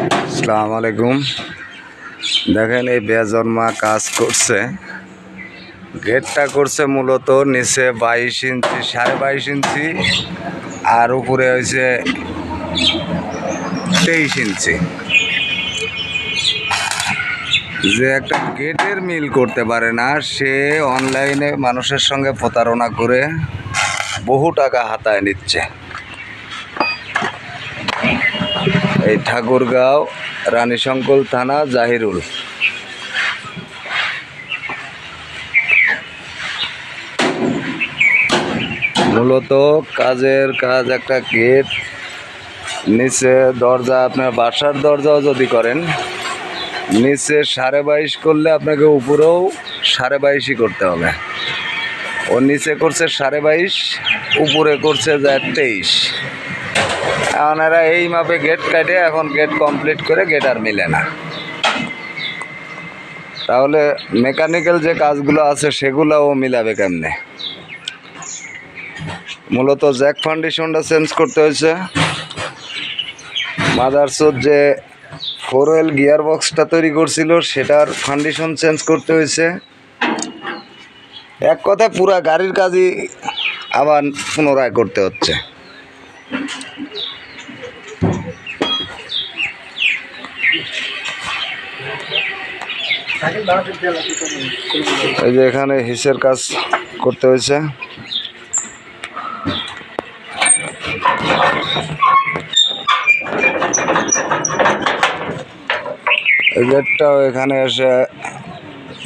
আসসালামু আলাইকুম। দেখেন এই বেজন্মা কাজ করছে, গেটটা করছে মূলত নিচে 22 ইঞ্চি 22.5 ইঞ্চি আর উপরে হয়েছে 23 ইঞ্চি। যে একটা গেটের মিল করতে পারে না, সে অনলাইনে মানুষের সঙ্গে প্রতারণা করে বহু টাকা হাতায় নিচ্ছে। এই ঠাকুরগাঁও রানীশঙ্কল থানা জাহিরুল। মূলত কাজের কাজ একটা গেট, নিচে দরজা, আপনার বাসার দরজাও যদি করেন নিচে 22.5 করলে আপনাকে উপরেও 22.5 করতে হবে। ও নিচে করছে 22.5, উপরে করছে 23। এখন এরা এই মাপে গেট কাটে, এখন গেট কমপ্লিট করে গেট আর মিলে না। তাহলে মেকানিক্যাল যে কাজগুলো আছে সেগুলোও মিলাবে কেমনে? মূলত জ্যাক ফাউন্ডেশনটা চেঞ্জ করতে হয়েছে। মাদারচোদ যে 4 হুইল গিয়ার বক্সটা তৈরি করছিল সেটার ফাউন্ডেশন চেঞ্জ করতে হয়েছে। এক কথায় পুরা গাড়ির কাজই আবার পুনরায় করতে হচ্ছে। এই যে এখানে হিসের কাজ করতে হয়েছে। এই গেটটাও এখানে এসে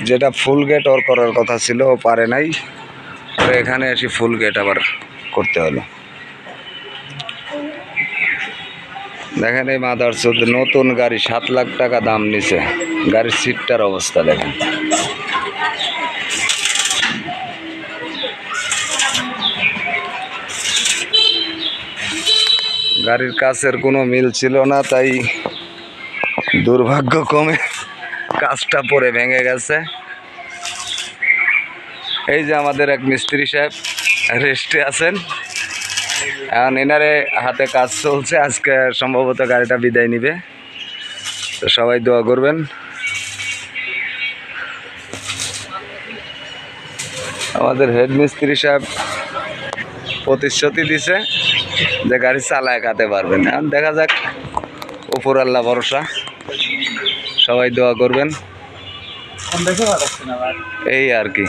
যেটা ফুল গেট ওর করার কথা ছিল ও পারে নাই, তো এখানে এসে ফুল গেট আবার করতে হলো। দেখেন এই মাদারচোদ নতুন গাড়ি 7 লাখ টাকা দাম নিছে, গাড়ির সিটটার অবস্থা দেখেন। গাড়ির কাছের কোনো মিল ছিল না, তাই দুর্ভাগ্যক্রমে কাজটা পরে ভেঙে গেছে। এই যে আমাদের এক মিস্ত্রি সাহেব রেস্টে আছেন, এখন এনারে হাতে কাজ চলছে। আজকে সম্ভবত গাড়িটা বিদায় নিবে, তো সবাই দোয়া করবেন। আমাদের হেড মিস্ত্রি সাহেব প্রতিশ্রুতি দিছে যে গাড়ি চালায় খাতে পারবেন। এখন দেখা যাক, উপর আল্লাহ ভরসা, সবাই দোয়া করবেন, এই আর কি।